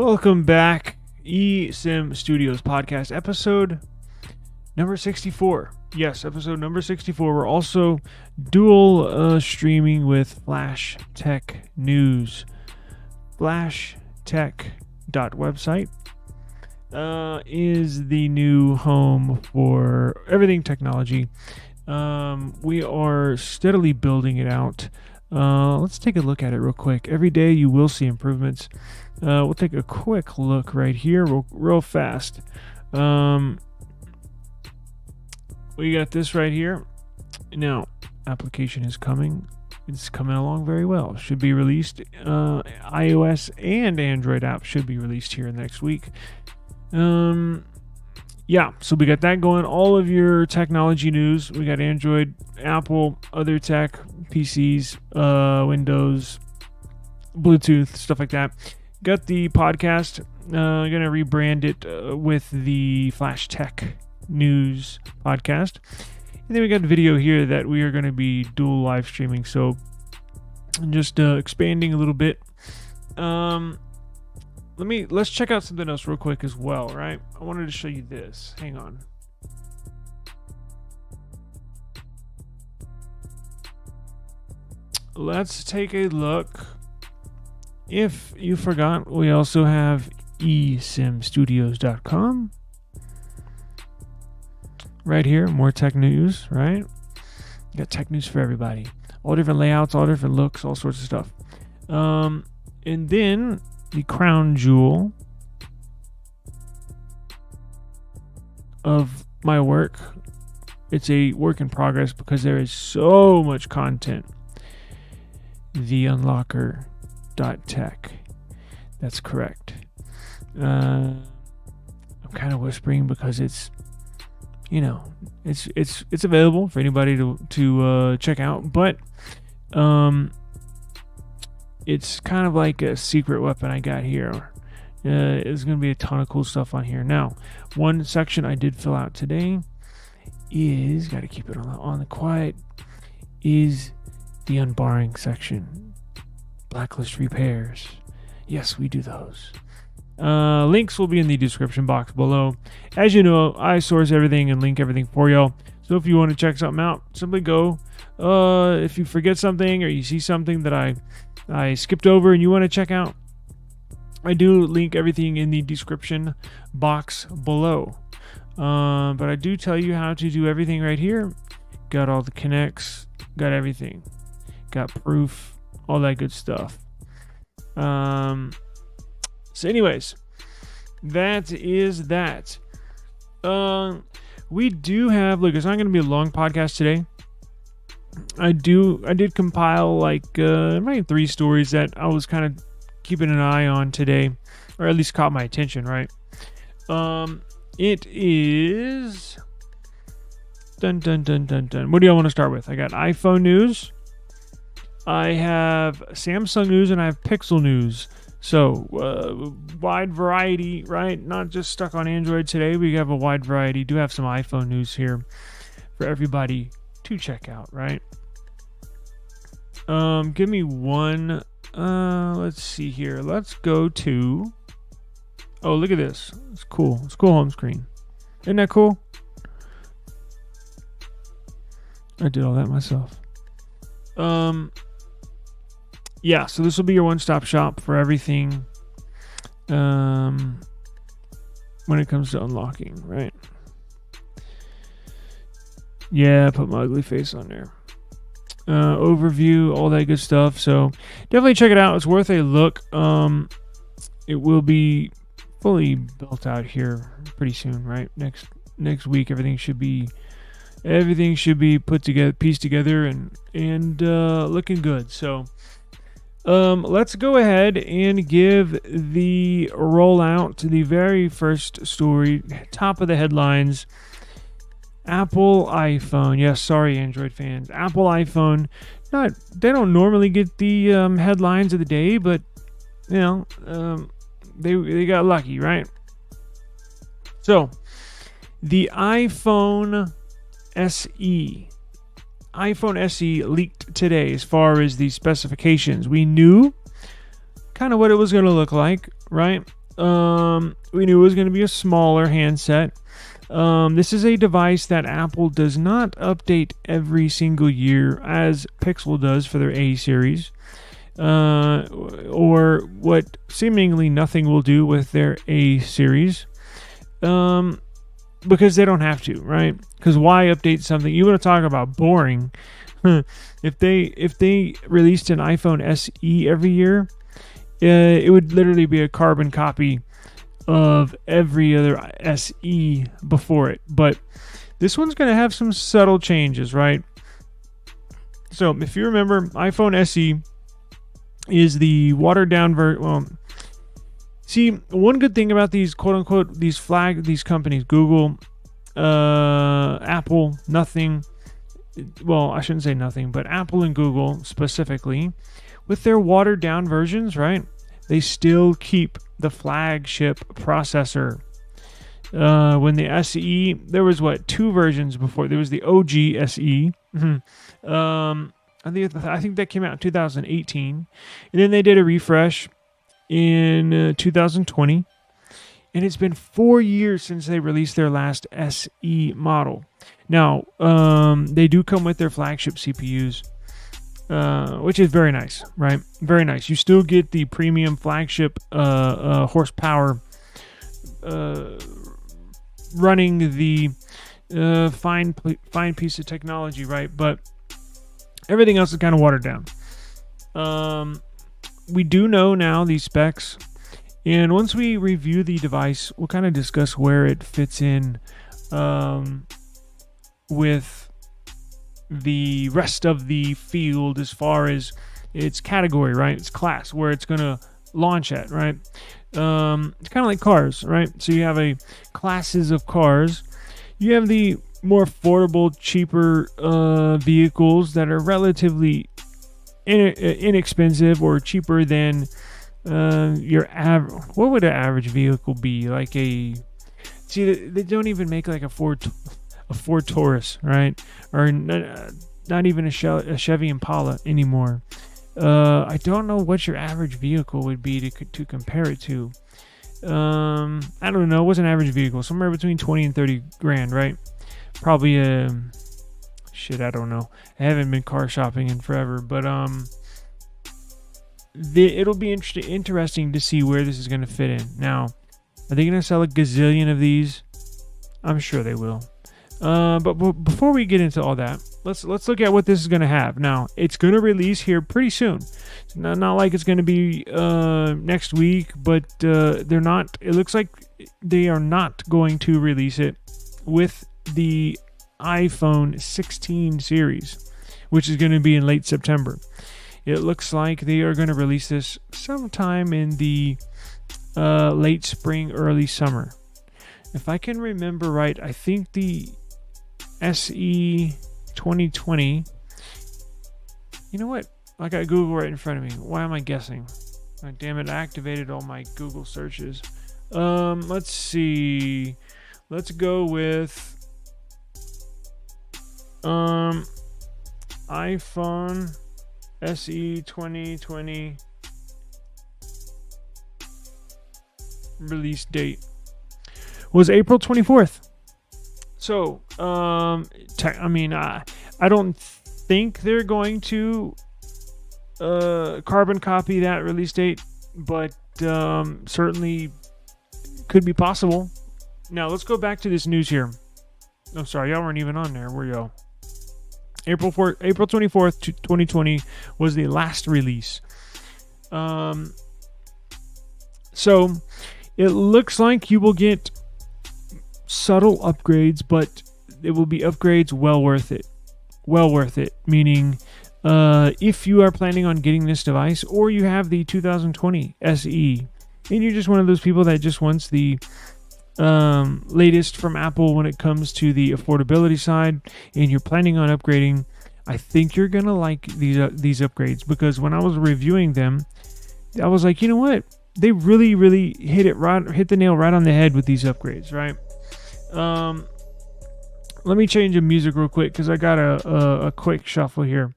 Welcome back, eSIM Studios podcast, episode number 64. Yes, episode number 64. We're also dual streaming with Flash Tech News. FlashTech.website is the new home for everything technology. We are steadily building it out. Let's take a look at it real quick. Every day you will see improvements. We'll take a quick look right here real fast. We got this right here. Now, application is coming. It's coming along very well. Should be released. iOS and Android apps should be released here next week. Yeah, so we got that going. All of your technology news. We got Android, Apple, other tech, PCs, Windows, Bluetooth, stuff like that. Got the podcast. I'm going to rebrand it with the Flash Tech News podcast. And then we got a video here that we are going to be dual live streaming. So just expanding a little bit. Let's check out something else real quick as well, right? I wanted to show you this. Hang on. Let's take a look. If you forgot, we also have esimstudios.com. Right here, more tech news, right? You got tech news for everybody. All different layouts, all different looks, all sorts of stuff. And then the crown jewel of my work. It's a work in progress because there is so much content. The unlocker.tech. That's correct. I'm kind of whispering because it's available for anybody to check out, but it's kind of like a secret weapon I got here. There's going to be a ton of cool stuff on here. Now, one section I did fill out today is, got to keep it on the quiet, is the unbarring section. Blacklist repairs. Yes, we do those. Links will be in the description box below. As you know, I source everything and link everything for y'all. So if you want to check something out, simply go. If you forget something or you see something that I skipped over and you want to check out, I do link everything in the description box below. But I do tell you how to do everything right here. Got all the connects, got everything. Got proof, all that good stuff. So anyways, that is that. We do have, look, it's not going to be a long podcast today. I did compile maybe 3 stories that I was kind of keeping an eye on today, or at least caught my attention, right? It is dun. What do y'all want to start with? I got iPhone news. I have Samsung news and I have Pixel news. So, wide variety, right? Not just stuck on Android today. We have a wide variety. Do have some iPhone news here for everybody to check out, right? Give me one. Let's see here. Let's go to. Oh, look at this. It's cool. It's cool home screen. Isn't that cool? I did all that myself. Yeah, so this will be your one-stop shop for everything when it comes to unlocking, right? Yeah, put my ugly face on there. Overview, all that good stuff. So definitely check it out. It's worth a look. It will be fully built out here pretty soon, right? Next week, everything should be put together, pieced together, and looking good. So. Let's go ahead and give the rollout to the very first story, top of the headlines. Apple iPhone. Yes, sorry, Android fans. Apple iPhone. They don't normally get the headlines of the day, but they got lucky, right? So, the iPhone SE. iPhone SE leaked today as far as the specifications. We knew kind of what it was going to look like, right? We knew it was going to be a smaller handset. This is a device that Apple does not update every single year as Pixel does for their A series, or what seemingly nothing will do with their A series, because they don't have to, right? Because why update something? You want to talk about boring? If they released an iPhone SE every year, it would literally be a carbon copy of every other SE before it. But this one's going to have some subtle changes, right? So if you remember, iPhone SE is the watered down version. Well, see, one good thing about these quote unquote these companies, Google, Apple, nothing. Well, I shouldn't say nothing, but Apple and Google specifically, with their watered down versions, right? They still keep the flagship processor. When the SE, there was two versions before. There was the OG SE. I think that came out in 2018, and then they did a refresh in 2020. And it's been 4 years since they released their last SE model. Now, they do come with their flagship CPUs, which is very nice, right? Very nice. You still get the premium flagship horsepower running the fine piece of technology, right? But everything else is kind of watered down. We do know now these specs. And once we review the device, we'll kind of discuss where it fits in with the rest of the field as far as its category, right? Its class, where it's going to launch at, right? It's kind of like cars, right? So you have classes of cars. You have the more affordable, cheaper vehicles that are relatively inexpensive or cheaper than your average. What would an average vehicle be? Like they don't even make like a Ford Taurus, right? Or not even a Chevy Impala anymore. I don't know what your average vehicle would be to compare it to. I don't know. What's an average vehicle? Somewhere between 20 and 30 grand, right? Probably I don't know. I haven't been car shopping in forever, but it'll be interesting to see where this is going to fit in. Now, are they going to sell a gazillion of these? I'm sure they will. But before we get into all that, let's look at what this is going to have. Now, it's going to release here pretty soon. It's not like it's going to be next week, but they're not. It looks like they are not going to release it with the iPhone 16 series, which is going to be in late September. It looks like they are going to release this sometime in the late spring, early summer. If I can remember right, I think the SE 2020. You know what? I got Google right in front of me. Why am I guessing? Oh, damn it, I activated all my Google searches. Let's see. Let's go with iPhone SE 2020 release date was April 24th. So, I don't think they're going to carbon copy that release date, but certainly could be possible. Now, let's go back to this news here. Oh, sorry, y'all weren't even on there, were y'all? April 24th, 2020 was the last release. So it looks like you will get subtle upgrades, but it will be upgrades well worth it. Well worth it, meaning if you are planning on getting this device, or you have the 2020 SE, and you're just one of those people that just wants the latest from Apple when it comes to the affordability side, and you're planning on upgrading, I think you're gonna like these upgrades, because when I was reviewing them, I was like, you know what, they really hit the nail right on the head with these upgrades, right? Let me change the music real quick because I got a quick shuffle here.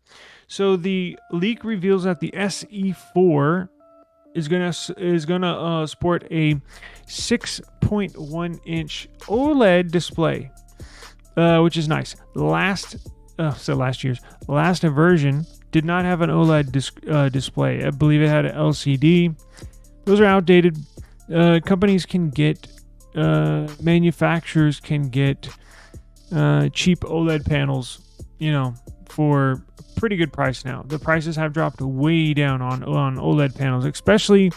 So the leak reveals that the SE4 is gonna sport a 6.1 inch OLED display, which is nice. Last version did not have an OLED display. I believe it had an LCD. Those are outdated. Companies can get, manufacturers can get cheap OLED panels, for a pretty good price now. The prices have dropped way down on OLED panels, especially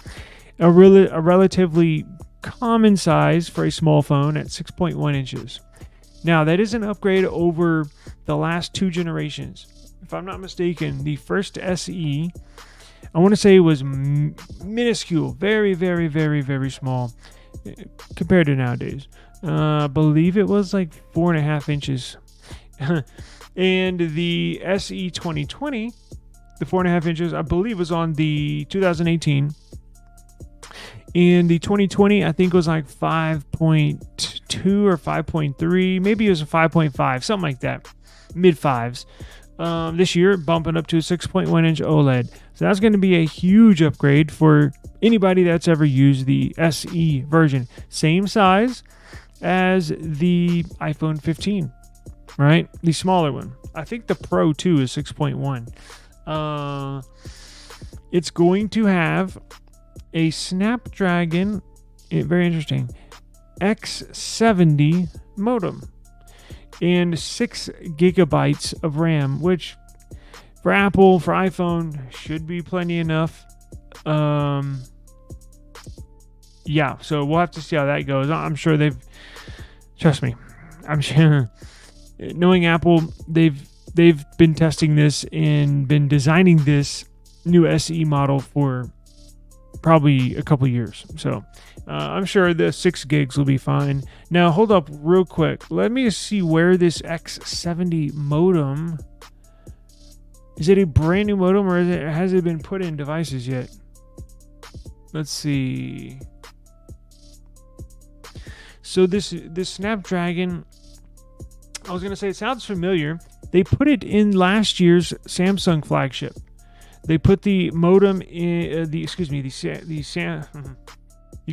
a relatively common size for a small phone at 6.1 inches. Now, that is an upgrade over the last 2 generations. If I'm not mistaken, the first SE, I want to say, was minuscule, very, very, very, very small compared to nowadays. I believe it was like 4.5 inches. And the SE 2020, the 4.5 inches, I believe was on the 2018. And the 2020, I think, was like 5.2 or 5.3. Maybe it was a 5.5, something like that. Mid-5s. This year, bumping up to a 6.1 inch OLED. So that's going to be a huge upgrade for anybody that's ever used the SE version. Same size as the iPhone 15, right? The smaller one. I think the Pro 2 is 6.1. It's going to have a Snapdragon, very interesting, X70 modem and 6 gigabytes of RAM, which for Apple, for iPhone, should be plenty enough. Yeah, so we'll have to see how that goes. I'm sure trust me, I'm sure, knowing Apple, they've been testing this and been designing this new SE model for probably a couple years. So I'm sure the 6 gigs will be fine. Now, hold up real quick. Let me see where this X70 modem, is it a brand new modem, or has it been put in devices yet? Let's see. So this Snapdragon, I was going to say, it sounds familiar. They put it in last year's Samsung flagship. They put the modem in the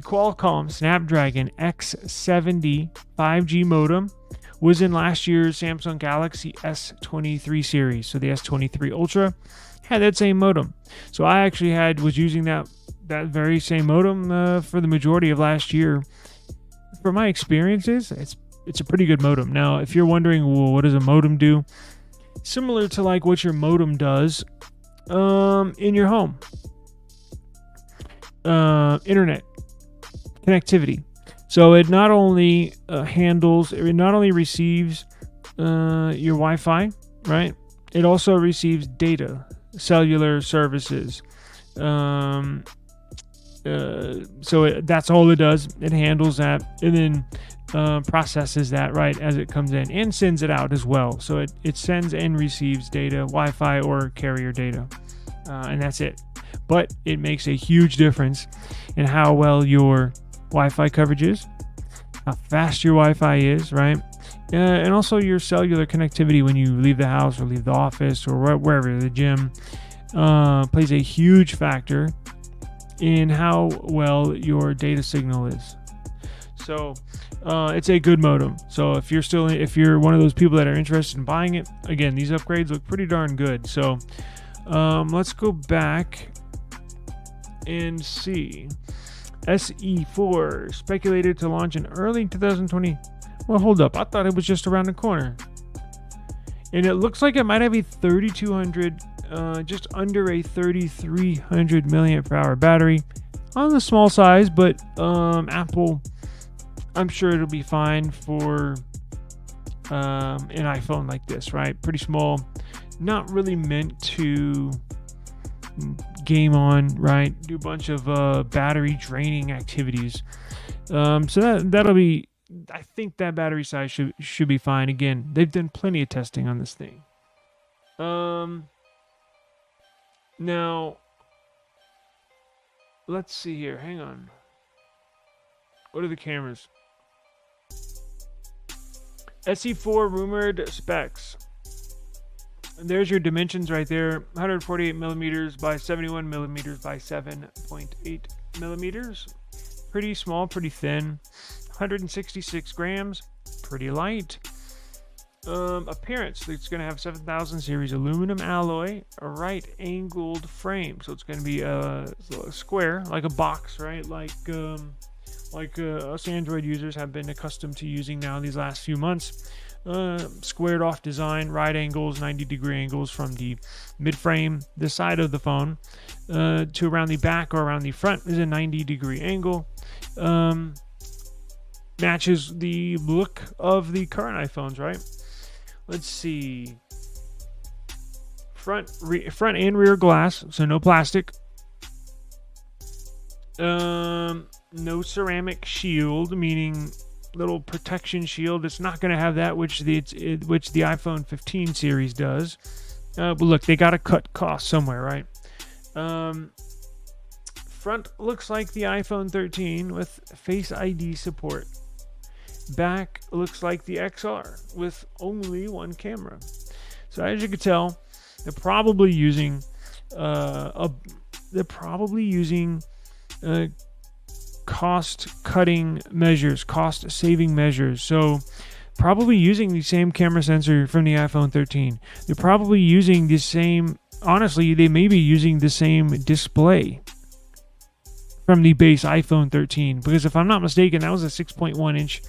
Qualcomm Snapdragon X70 5G modem was in last year's Samsung Galaxy S23 series. So the S23 Ultra had that same modem. So I actually was using that very same modem for the majority of last year. For my experiences, it's a pretty good modem. Now, if you're wondering, well, what does a modem do? Similar to like what your modem does in your home. Internet connectivity. So it not only receives your Wi-Fi, right? It also receives data, cellular services. That's all it does. It handles that and then processes that right as it comes in and sends it out as well. So it sends and receives data, Wi-Fi or carrier data, and that's it. But it makes a huge difference in how well your Wi-Fi coverage is, how fast your Wi-Fi is, right? And also your cellular connectivity when you leave the house or leave the office or wherever, the gym, plays a huge factor in how well your data signal is. So it's a good modem. So if you're one of those people that are interested in buying it, again, these upgrades look pretty darn good. So let's go back and see. SE4 speculated to launch in early 2020. Well, hold up. I thought it was just around the corner. And it looks like it might have a 3200, just under a 3300 milliamp hour battery on the small size, but Apple, I'm sure it'll be fine for an iPhone like this, right? Pretty small, not really meant to game on, right? Do a bunch of battery draining activities. So that'll be, I think that battery size should be fine. Again, they've done plenty of testing on this thing. Now, let's see here. Hang on. What are the cameras? SE4 rumored specs. there's your dimensions right there. 148 millimeters by 71 millimeters by 7.8 millimeters. Pretty small, pretty thin. 166 grams, pretty light. Appearance, it's going to have 7000 series aluminum alloy, a right angled frame, so it's going to be a square, like a box, right? Like us Android users have been accustomed to using now these last few months. Squared off design, right angles, 90-degree angles from the mid frame, the side of the phone, to around the back or around the front is a 90-degree angle. Matches the look of the current iPhones, right? Let's see. Front and rear glass, so no plastic. No ceramic shield, meaning little protection shield. It's not going to have that, which the iPhone 15 series does. But look, they got to cut costs somewhere, right? Front looks like the iPhone 13 with Face ID support. Back looks like the XR with only one camera. So as you can tell, they're probably using cost-cutting measures, cost-saving measures. So probably using the same camera sensor from the iPhone 13. They're probably using the same, honestly, they may be using the same display from the base iPhone 13. Because if I'm not mistaken, that was a 6.1 inch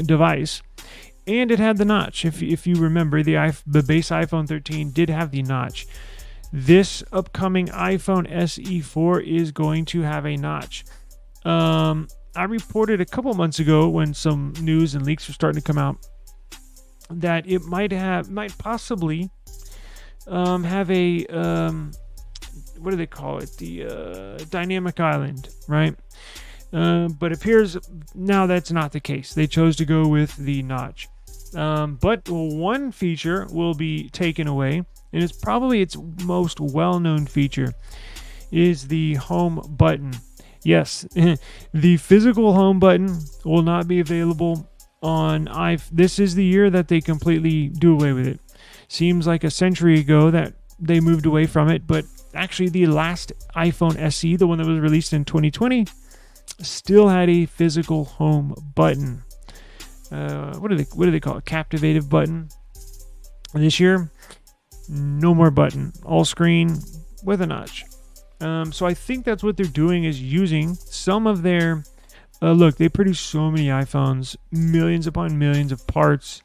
device. And it had the notch. If you remember, the base iPhone 13 did have the notch. This upcoming iPhone SE 4 is going to have a notch. I reported a couple months ago when some news and leaks were starting to come out that it might possibly have a what do they call it? The dynamic island, right? But appears now that's not the case. They chose to go with the notch. But one feature will be taken away, and it's probably its most well-known feature, is the home button. Yes, the physical home button will not be available on iPhone. This is the year that they completely do away with it. Seems like a century ago that they moved away from it, but actually the last iPhone SE, the one that was released in 2020, still had a physical home button. What do they call it? Captivative button. This year, no more button. All screen with a notch. So I think that's what they're doing, is using some of their... look, they produce so many iPhones, millions upon millions of parts.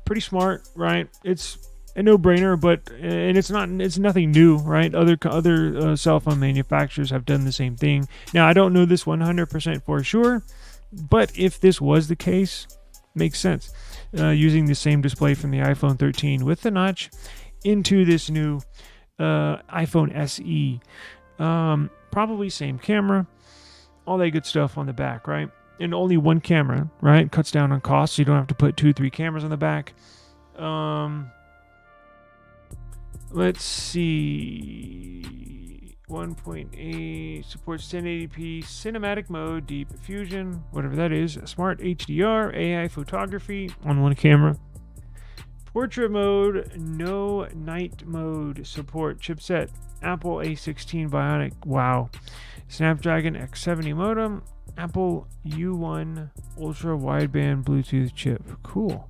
Pretty smart, right? It's a no-brainer, and it's nothing new, right? Other cell phone manufacturers have done the same thing. Now, I don't know this 100% for sure, but if this was the case, makes sense. Using the same display from the iPhone 13 with the notch into this new iPhone SE. Probably same camera, all that good stuff on the back, right? And only one camera, right? Cuts down on cost, so you don't have to put 2-3 cameras on the back. Let's see. 1.8 supports 1080p cinematic mode, deep fusion, whatever that is. Smart HDR, AI photography on one camera. Portrait mode, no night mode support. Chipset, Apple A16 Bionic. Wow. Snapdragon X70 modem. Apple U1 ultra wideband Bluetooth chip. Cool.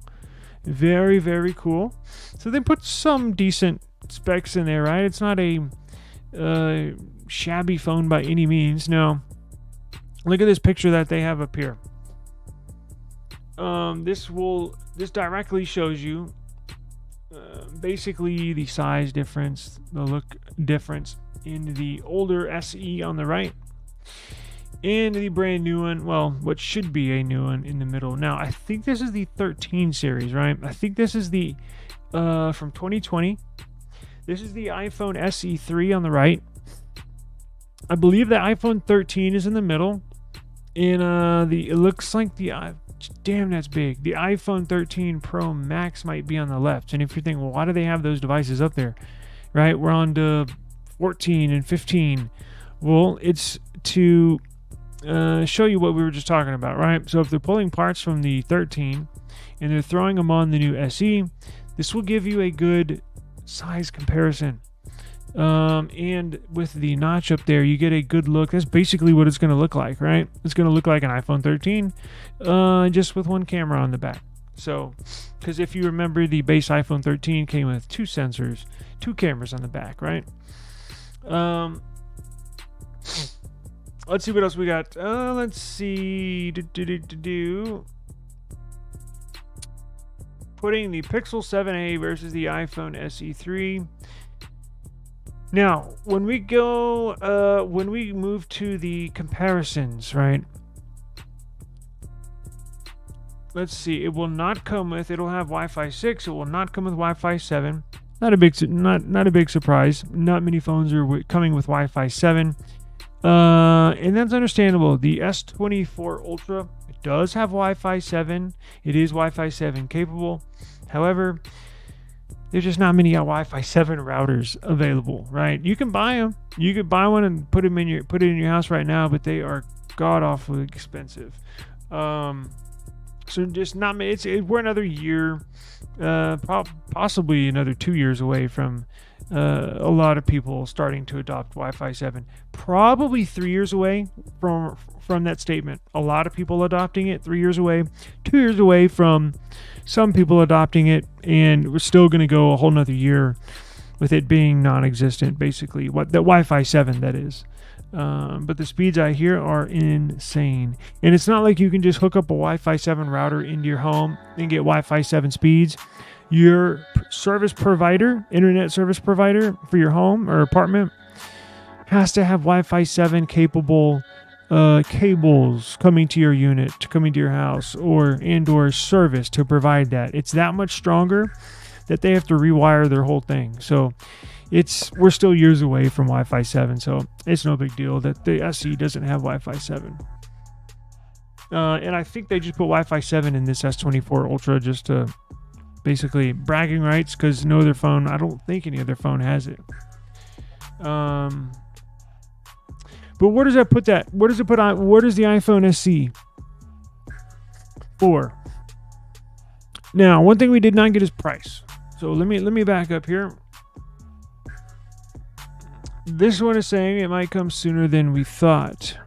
Very, very cool. So they put some decent specs in there, right? It's not a shabby phone by any means. No. Look at this picture that they have up here. This directly shows you basically the size difference, the look difference in the older SE on the right and the brand new one, well, what should be a new one in the middle. Now, I think this is the 13 series, right? I think this is the from 2020. This is the iPhone SE 3 on the right. I believe the iPhone 13 is in the middle, and it looks like damn, that's big. The iPhone 13 Pro Max might be on the left. And if you're thinking, well, why do they have those devices up there? Right? We're on to 14 and 15. Well, it's to show you what we were just talking about, right? So if they're pulling parts from the 13 and they're throwing them on the new SE, this will give you a good size comparison. And with the notch up there, you get a good look. That's basically what it's going to look like, right? It's going to look like an iPhone 13, just with one camera on the back. So, because if you remember, the base iPhone 13 came with two sensors, two cameras on the back, right? Let's see what else we got. Let's see. Putting the Pixel 7a versus the iPhone SE3. Now, when we move to the comparisons, right? Let's see. It will not come with. It'll have Wi-Fi 6. It will not come with Wi-Fi 7. Not a big surprise. Not many phones are coming with Wi-Fi 7. And that's understandable. The S24 Ultra, it does have Wi-Fi 7. It is Wi-Fi 7 capable. However, there's just not many Wi-Fi 7 routers available, right? You can buy them. You could buy one and put it in your house right now, but they are god awfully expensive. So just not. We're another year, possibly another 2 years away from a lot of people starting to adopt Wi-Fi 7. Probably 3 years away from that statement. A lot of people adopting it. 3 years away. 2 years away from some people adopting it, and we're still going to go a whole nother year with it being non-existent, basically. What the Wi-Fi 7, that is. But the speeds I hear are insane. And it's not like you can just hook up a Wi-Fi 7 router into your home and get Wi-Fi 7 speeds. Your service provider, internet service provider for your home or apartment, has to have Wi-Fi 7 capable cables coming to your unit, coming to your house, or service to provide that. It's that much stronger that they have to rewire their whole thing. So we're still years away from Wi-Fi 7, so it's no big deal that the SE doesn't have Wi-Fi 7. And I think they just put Wi-Fi 7 in this S24 Ultra just to basically bragging rights, because no other phone, I don't think any other phone has it. But where does that put that? Where does it put on? Where does the iPhone SE 4? Now, one thing we did not get is price. So let me back up here. This one is saying it might come sooner than we thought.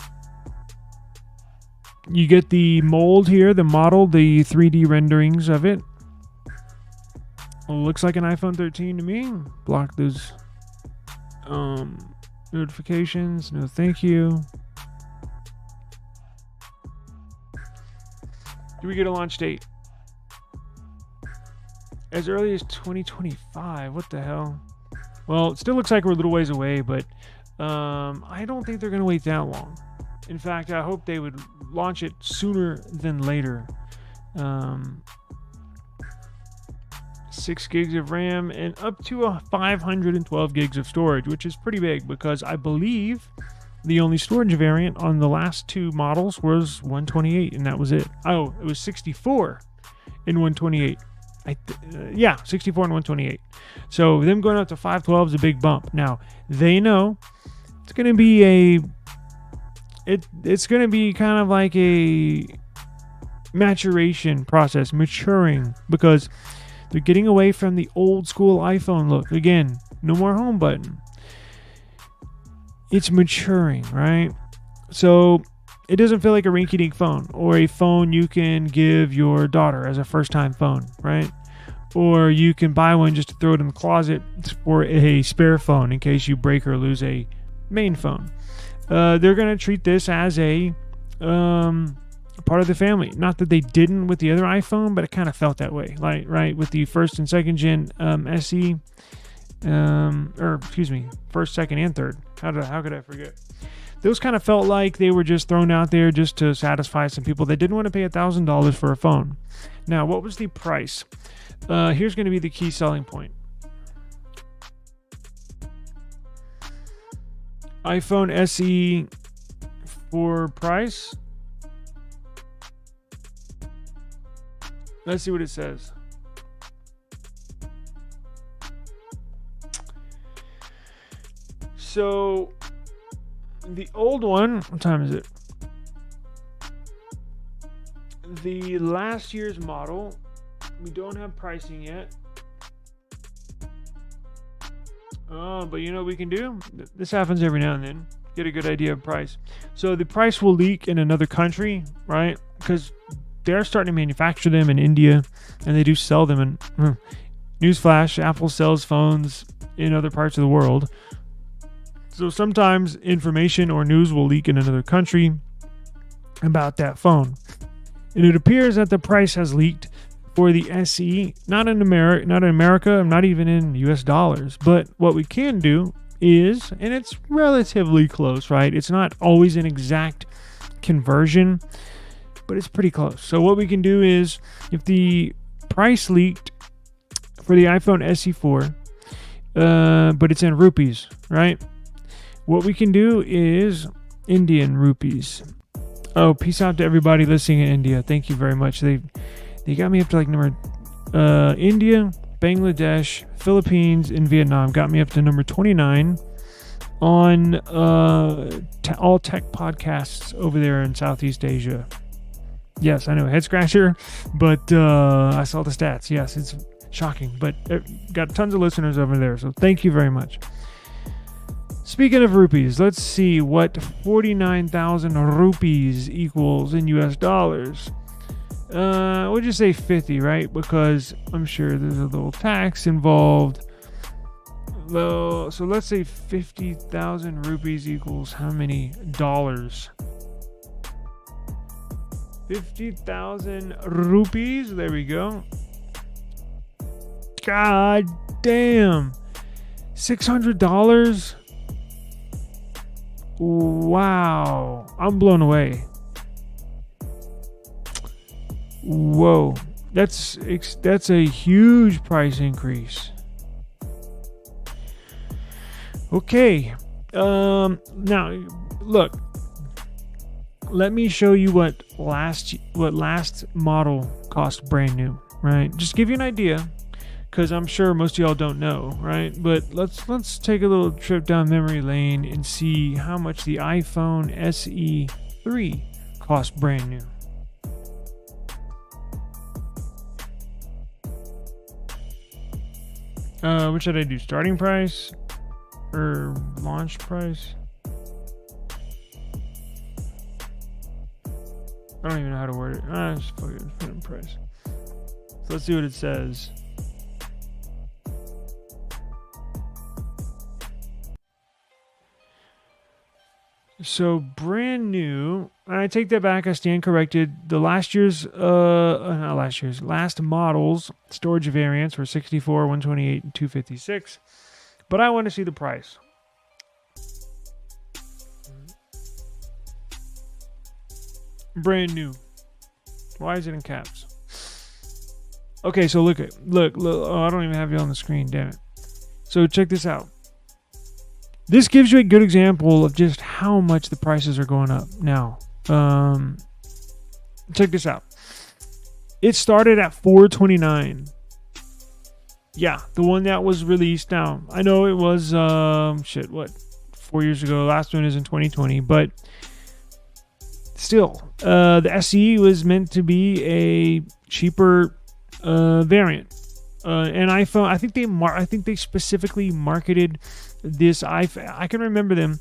You get the mold here, the model, the 3D renderings of it. Looks like an iPhone 13 to me. Block those notifications. No, thank you. Do we get a launch date? As early as 2025. What the hell? Well, it still looks like we're a little ways away, but I don't think they're going to wait that long. In fact, I hope they would launch it sooner than later. 6 gigs of RAM and up to 512 gigs of storage, which is pretty big because I believe the only storage variant on the last two models was 128, and that was it. Oh, it was 64 and 128. 64 and 128. So them going up to 512 is a big bump. Now they know it's going to be it's going to be kind of like a maturation process, maturing, because they're getting away from the old school iPhone look. Again, no more home button. It's maturing, right? So it doesn't feel like a rinky-dink phone or a phone you can give your daughter as a first-time phone, right? Or you can buy one just to throw it in the closet for a spare phone in case you break or lose a main phone. They're going to treat this as a part of the family. Not that they didn't with the other iPhone, but it kind of felt that way. Like, right, with the first and second gen SE, first, second, and third. How could I forget? Those kind of felt like they were just thrown out there just to satisfy some people that didn't want to pay $1,000 for a phone. Now, what was the price? Here's going to be the key selling point. iPhone SE for price. Let's see what it says. So the old one, what time is it? the last year's model. We don't have pricing yet. But you know what we can do? This happens every now and then. Get a good idea of price. So the price will leak in another country, right? Because they're starting to manufacture them in India, and they do sell them. And newsflash, Apple sells phones in other parts of the world. So sometimes information or news will leak in another country about that phone. And it appears that the price has leaked for the SE, not in America, not even in US dollars. But what we can do is, and it's relatively close, right? It's not always an exact conversion, but it's pretty close. So what we can do is, if the price leaked for the iPhone SE4, but it's in rupees, right? What we can do is Indian rupees. Oh, peace out to everybody listening in India. Thank you very much. They got me up to like number India, Bangladesh, Philippines, and Vietnam got me up to number 29 on all tech podcasts over there in Southeast Asia. Yes, I know, head scratcher, but I saw the stats. Yes, it's shocking, but got tons of listeners over there, so thank you very much. Speaking of rupees, let's see what 49,000 rupees equals in US dollars. We'll just say 50, right? Because I'm sure there's a little tax involved. So let's say 50,000 rupees equals how many dollars? 50,000 rupees. There we go. God damn. $600? Wow. I'm blown away. Whoa. That's a huge price increase. Okay. Now look. Let me show you what last model cost brand new, right? Just give you an idea, because I'm sure most of y'all don't know, right? But let's take a little trip down memory lane and see how much the iPhone SE3 cost brand new. What should I do? Starting price or launch price? I don't even know how to word it. Just fucking put in price. So let's see what it says. So brand new, and I take that back, I stand corrected. The last model's storage variants were 64, 128, and 256. But I want to see the price. Brand new. Why is it in caps? Okay, so look. Oh, I don't even have you on the screen, damn it. So check this out. This gives you a good example of just how much the prices are going up now. Check this out. It started at $429. Yeah, the one that was released now. I know it was 4 years ago. Last one is in 2020, but still, the SE was meant to be a cheaper variant. And iPhone, I think they specifically marketed this iPhone. I can remember them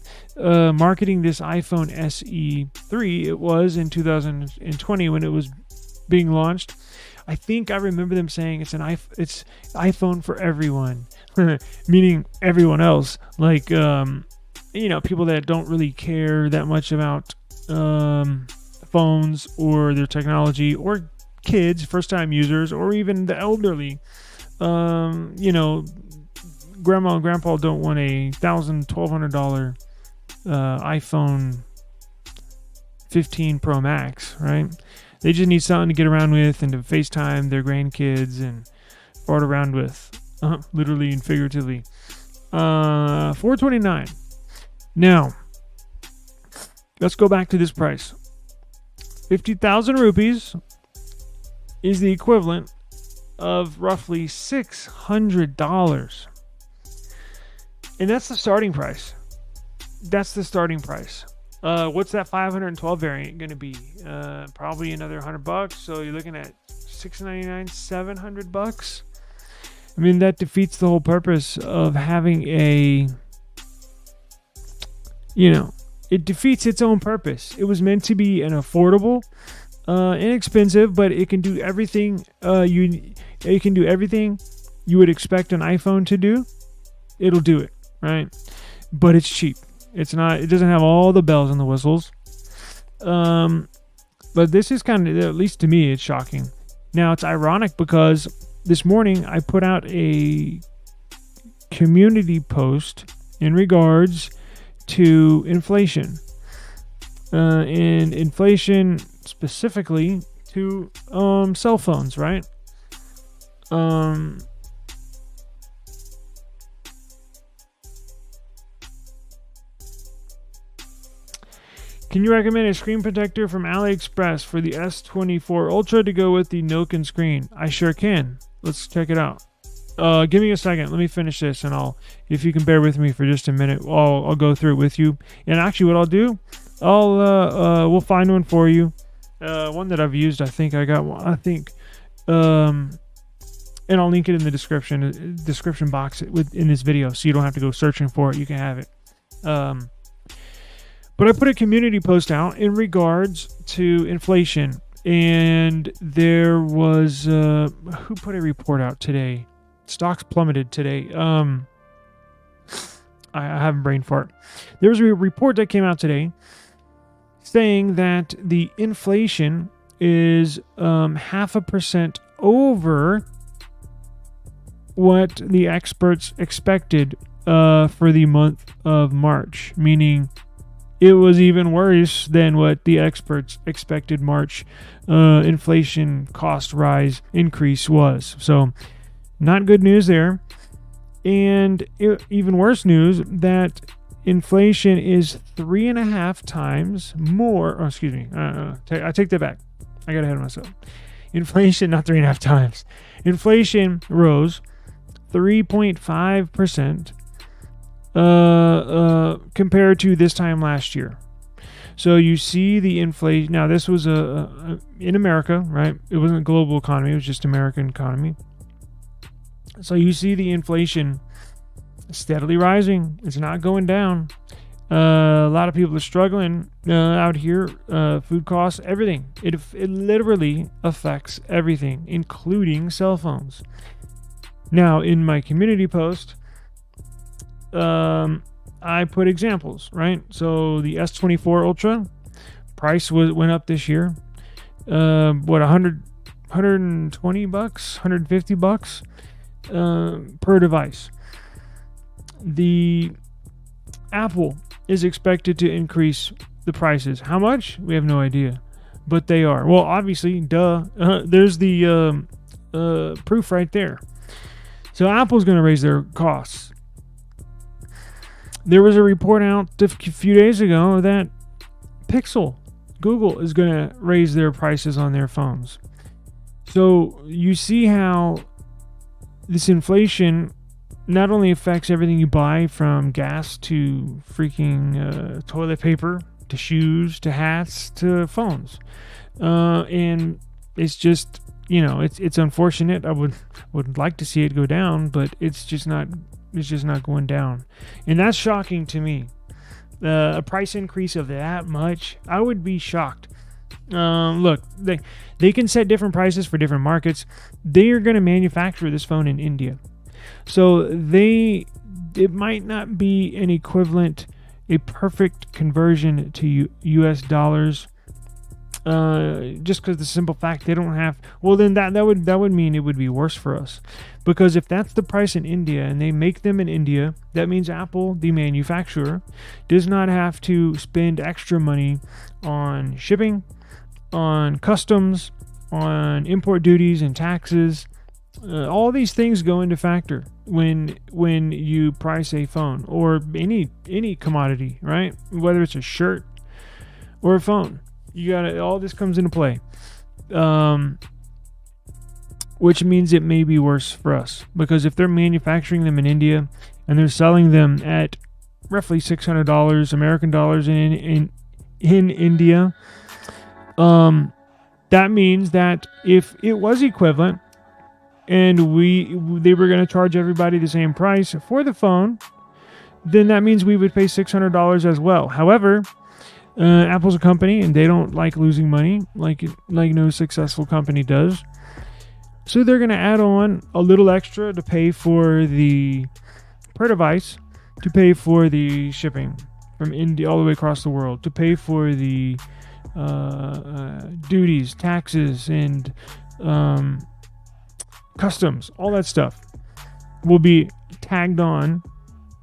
marketing this iPhone SE3. It was in 2020 when it was being launched. I think I remember them saying it's iPhone for everyone, meaning everyone else, like people that don't really care that much about phones or their technology, or kids, first-time users, or even the elderly. Grandma and grandpa don't want a $1,200 iPhone 15 Pro Max, right? They just need something to get around with and to FaceTime their grandkids and fart around with, literally and figuratively. $429. Now, let's go back to this price. 50,000 rupees is the equivalent of roughly $600. And that's the starting price. What's that 512 variant going to be? Probably another $100. So you're looking at $699, $700. I mean, that defeats the whole purpose of having a, it defeats its own purpose. It was meant to be an affordable, inexpensive, but it can do everything it can do everything you would expect an iPhone to do. It'll do it, right? But it's cheap. It doesn't have all the bells and the whistles. But this is kind of, at least to me, it's shocking. Now, it's ironic because this morning I put out a community post in regards to inflation. And inflation specifically to cell phones, right? Can you recommend a screen protector from AliExpress for the S24 Ultra to go with the Nillkin screen? I sure can. Let's check it out. Give me a second. Let me finish this, and if you can bear with me for just a minute, I'll go through it with you. And actually, what I'll do, we'll find one for you. One that I've used. I think I got one. And I'll link it in the description box in this video, so you don't have to go searching for it. You can have it. But I put a community post out in regards to inflation, and there was who put a report out today? Stocks plummeted today. I have a brain fart. There was a report that came out today saying that the inflation is 0.5% over what the experts expected for the month of March, meaning it was even worse than what the experts expected March inflation cost rise increase was. So not good news there. And even worse news that inflation is 3.5 times more. Oh, excuse me. I take that back. I got ahead of myself. Inflation, not 3.5 times. Inflation rose 3.5%. Compared to this time last year. So you see the inflation. Now, this was in America, right? It wasn't a global economy. It was just American economy. So you see the inflation steadily rising. It's not going down. A lot of people are struggling out here. Food costs, everything. It literally affects everything, including cell phones. Now, in my community post, I put examples, right? So the S24 Ultra price went up this year. $120, $150 per device. The Apple is expected to increase the prices. How much? We have no idea, but they are. Well, obviously, duh. There's the proof right there. So Apple's going to raise their costs. There was a report out a few days ago that Google is going to raise their prices on their phones. So you see how this inflation not only affects everything you buy, from gas to freaking toilet paper to shoes to hats to phones. And it's just, it's unfortunate. I would like to see it go down, but it's just not going down. And that's shocking to me. A price increase of that much, I would be shocked. Look, they can set different prices for different markets. They are going to manufacture this phone in India. So it might not be an equivalent, a perfect conversion to US dollars. Just because the simple fact they don't have, well, then that would mean it would be worse for us, because if that's the price in India and they make them in India, that means Apple, the manufacturer, does not have to spend extra money on shipping, on customs, on import duties and taxes. All these things go into factor when you price a phone or any commodity, right? Whether it's a shirt or a phone. All this comes into play, which means it may be worse for us, because if they're manufacturing them in India and they're selling them at roughly $600 American dollars in in India. That means that if it was equivalent and they were going to charge everybody the same price for the phone, then that means we would pay $600 as well. However, Apple's a company and they don't like losing money like no successful company does. So they're going to add on a little extra to pay for the per device, to pay for the shipping from India all the way across the world, to pay for the duties, taxes, and customs. All that stuff will be tagged on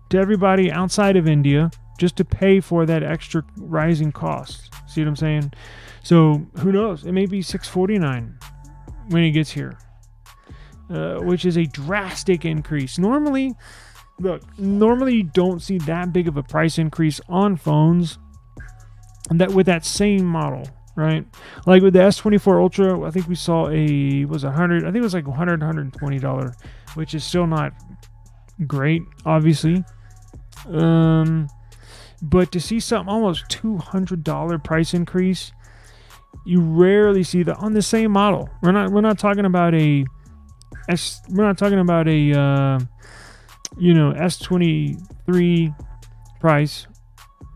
to everybody outside of India just to pay for that extra rising cost. See what I'm saying? So who knows? It may be $649 when it gets here, which is a drastic increase. Normally you don't see that big of a price increase on phones that with that same model, right? Like with the S24 Ultra, I think we saw $120, which is still not great, obviously. But to see something almost $200 price increase, you rarely see that on the same model. We're not talking about a S23 price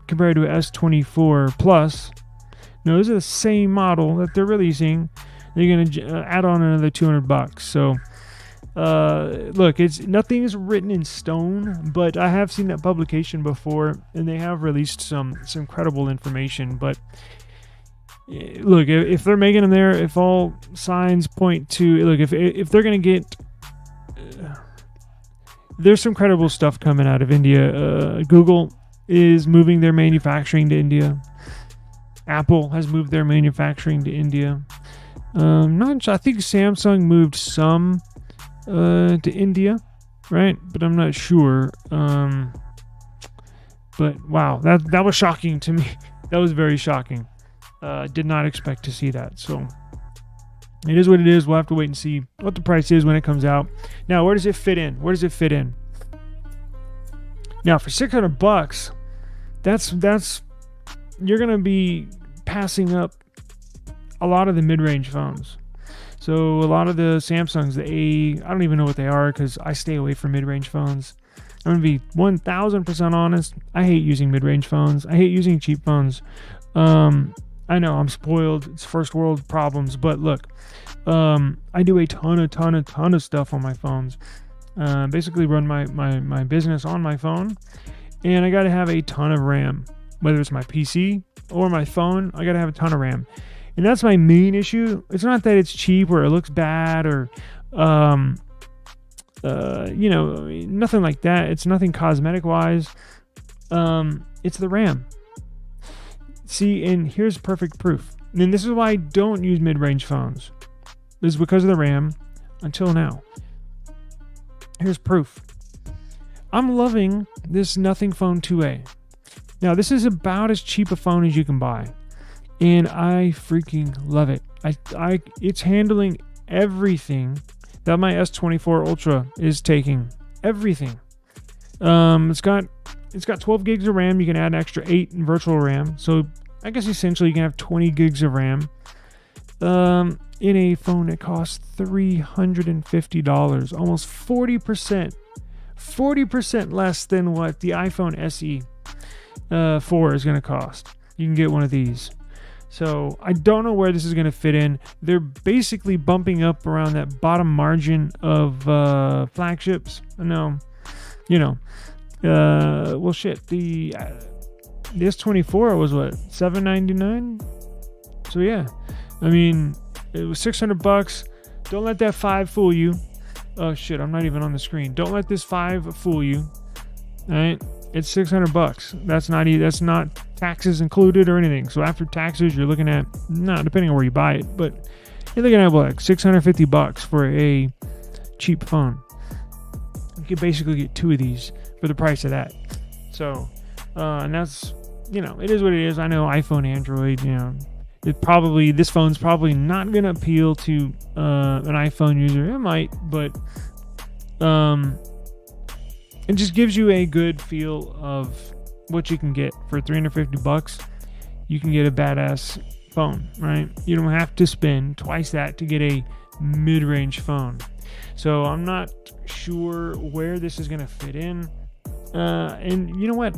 compared to a S24 Plus. No, those are the same model that they're releasing. They're going to add on another $200. So, look, nothing is written in stone, but I have seen that publication before, and they have released some credible information. But look, if they're making them there, if all signs point to, look, if they're going to get, there's some credible stuff coming out of India. Google is moving their manufacturing to India. Apple has moved their manufacturing to India. I think Samsung moved some to India, right? But I'm not sure. But wow, that was shocking to me. That was very shocking. Did not expect to see that. So it is what it is. We'll have to wait and see what the price is when it comes out. Now, where does it fit in? Now, for $600, that's you're gonna be passing up a lot of the mid-range phones. So a lot of the Samsungs, I don't even know what they are because I stay away from mid-range phones. I'm gonna be 1,000% honest. I hate using mid-range phones. I hate using cheap phones. I know I'm spoiled. It's first world problems, but look, I do a ton of stuff on my phones. Basically run my business on my phone, and I got to have a ton of RAM, whether it's my PC or my phone. I got to have a ton of RAM, and that's my main issue. It's not that it's cheap or it looks bad or nothing like that. It's nothing cosmetic wise. It's the RAM. See, and here's perfect proof. And this is why I don't use mid-range phones. This is because of the RAM until now. Here's proof. I'm loving this Nothing Phone 2A. Now, this is about as cheap a phone as you can buy. And I freaking love it. It's handling everything that my S24 Ultra is taking. Everything. It's got 12 gigs of RAM. You can add an extra 8 in virtual RAM. So I guess essentially you can have 20 gigs of RAM. In a phone that costs $350, almost 40% less than what the iPhone SE 4 is going to cost. You can get one of these. So I don't know where this is going to fit in. They're basically bumping up around that bottom margin of flagships. No, well, shit. The S24 was what, $799? So yeah, I mean, it was $600. Don't let that 5 fool you. Oh shit, I'm not even on the screen. Don't let this 5 fool you. All right, it's $600. That's not taxes included or anything. So after taxes, you're looking at, depending on where you buy it, but you're looking at like $650 for a cheap phone. You can basically get 2 of these for the price of that. So, and that's, it is what it is. I know iPhone, Android, this phone's probably not going to appeal to an iPhone user. It might, but it just gives you a good feel of what you can get for $350. you can get a badass phone, right? You don't have to spend twice that to get a mid-range phone. So I'm not sure where this is going to fit in. And you know what?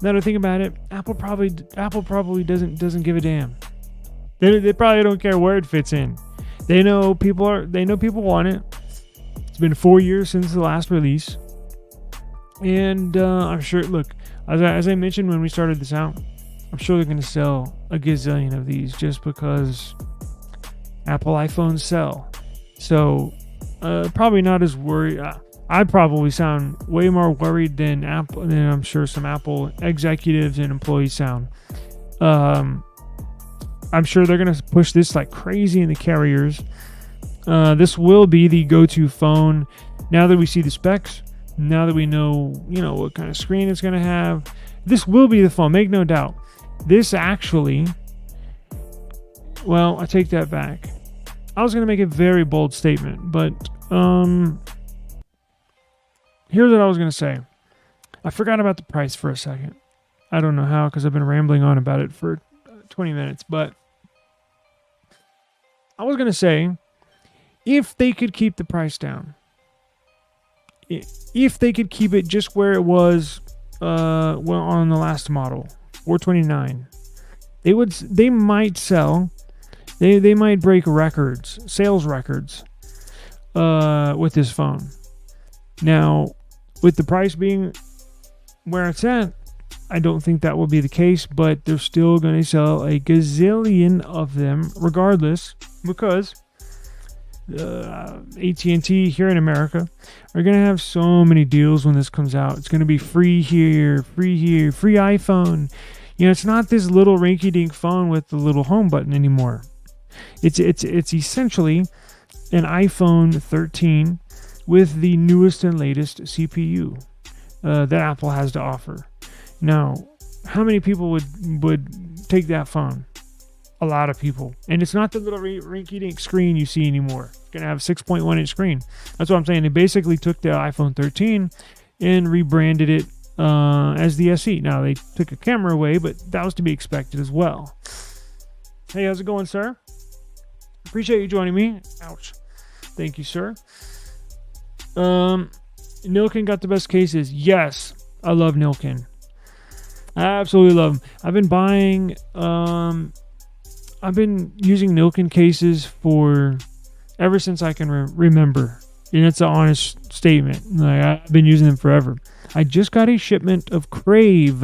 Now that I think about it, Apple probably doesn't give a damn. They probably don't care where it fits in. They know people want it. It's been 4 years since the last release, and I'm sure. Look, as I mentioned when we started this out, I'm sure they're going to sell a gazillion of these just because Apple iPhones sell. So probably not as worried. I probably sound way more worried than I'm sure some Apple executives and employees sound. I'm sure they're going to push this like crazy in the carriers. This will be the go-to phone now that we see the specs. Now that we know, what kind of screen it's going to have. This will be the phone, make no doubt. This actually, well, I take that back. I was going to make a very bold statement, but here's what I was going to say. I forgot about the price for a second. I don't know how, because I've been rambling on about it for 20 minutes, but I was going to say, if they could keep the price down, if they could keep it just where it was on the last model, $429, they might sell, they might break records, sales records with this phone. Now, with the price being where it's at, I don't think that will be the case, but they're still going to sell a gazillion of them regardless, because AT&T here in America are going to have so many deals when this comes out. It's going to be free here, free iPhone. It's not this little rinky-dink phone with the little home button anymore. It's essentially an iPhone 13 with the newest and latest CPU that Apple has to offer. Now, how many people would take that phone? A lot of people. And it's not the little rinky-dink screen you see anymore. It's going to have a 6.1-inch screen. That's what I'm saying. They basically took the iPhone 13 and rebranded it as the SE. Now, they took a camera away, but that was to be expected as well. Hey, how's it going, sir? Appreciate you joining me. Ouch. Thank you, sir. Nillkin got the best cases. Yes, I love Nillkin. I absolutely love them. I've been using Nillkin cases ever since I can remember. And it's an honest statement. I've been using them forever. I just got a shipment of Crave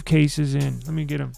cases in. Let me get them.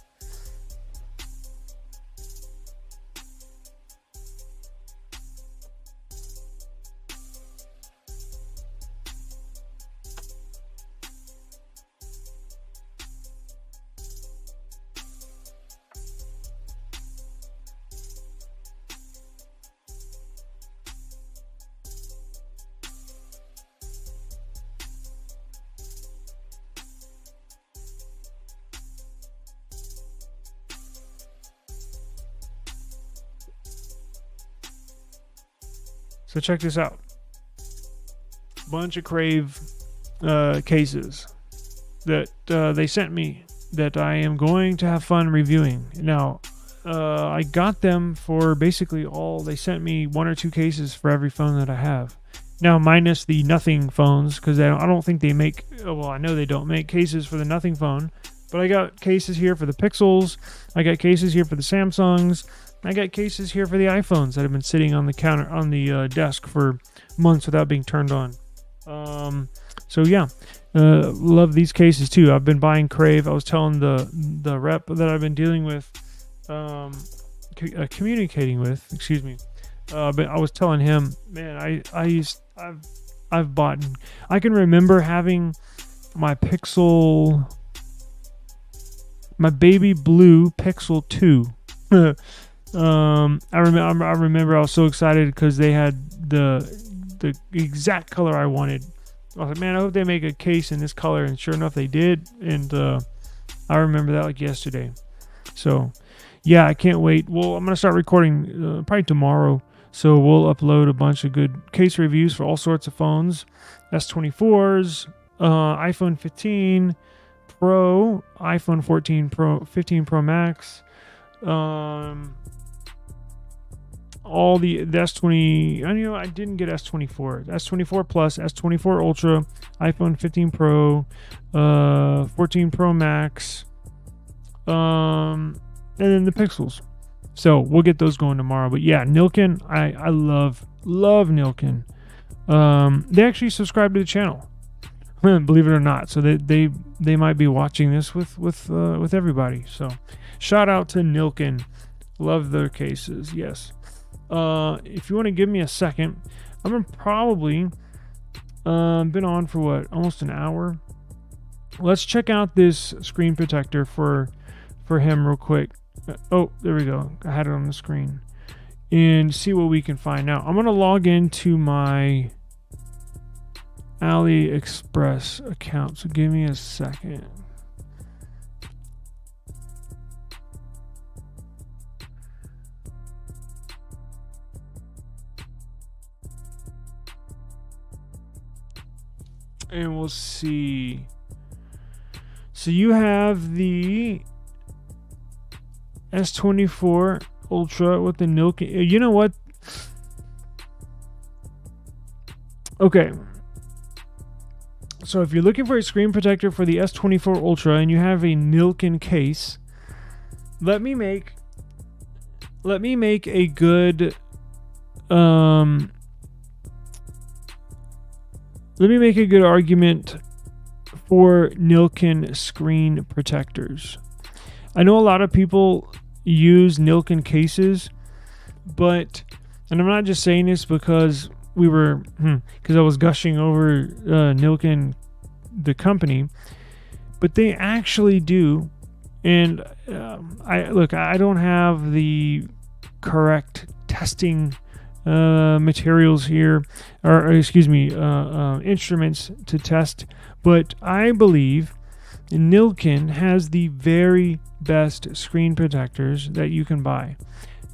So check this out. Bunch of Crave cases that they sent me that I am going to have fun reviewing. Now, I got them for basically they sent me 1 or 2 cases for every phone that I have. Now, minus the nothing phones, because I don't think they make, I know they don't make cases for the nothing phone, but I got cases here for the Pixels. I got cases here for the Samsungs. I got cases here for the iPhones that have been sitting on the counter, on the desk for months without being turned on. So yeah, love these cases too. I've been buying Crave. I was telling the rep that I've been dealing with, communicating with, excuse me. But I was telling him, man, I've bought. I can remember having my baby blue Pixel 2. I remember I was so excited because they had the exact color I wanted. I was like, man, I hope they make a case in this color, and sure enough they did. And I remember that like yesterday. So yeah, I can't wait. Well, I'm gonna start recording probably tomorrow, so we'll upload a bunch of good case reviews for all sorts of phones, S24s, iPhone 15, Pro, iPhone 14 Pro, 15 Pro Max, all the S20. I didn't get S24, S24 Plus, S24 Ultra, iPhone 15 Pro, 14 Pro Max, and then the Pixels. So we'll get those going tomorrow. But yeah, Nillkin, I love Nillkin. They actually subscribe to the channel, believe it or not. So they might be watching this with everybody. So shout out to Nillkin. Love their cases. Yes. If you want to give me a second, I'm probably been on for what, almost an hour. Let's check out this screen protector for him real quick. Oh, there we go. I had it on the screen. And see what we can find out. I'm going to log into my AliExpress account. So give me a second. And we'll see. So you have the S24 Ultra with the Nillkin. You know what? Okay. So if you're looking for a screen protector for the S24 Ultra and you have a Nillkin case, let me make a good argument for Nillkin screen protectors. I know a lot of people use Nillkin cases, and I'm not just saying this because I was gushing over Nillkin, the company, but they actually do. And I don't have the correct testing materials here, or excuse me, instruments to test, but I believe Nillkin has the very best screen protectors that you can buy.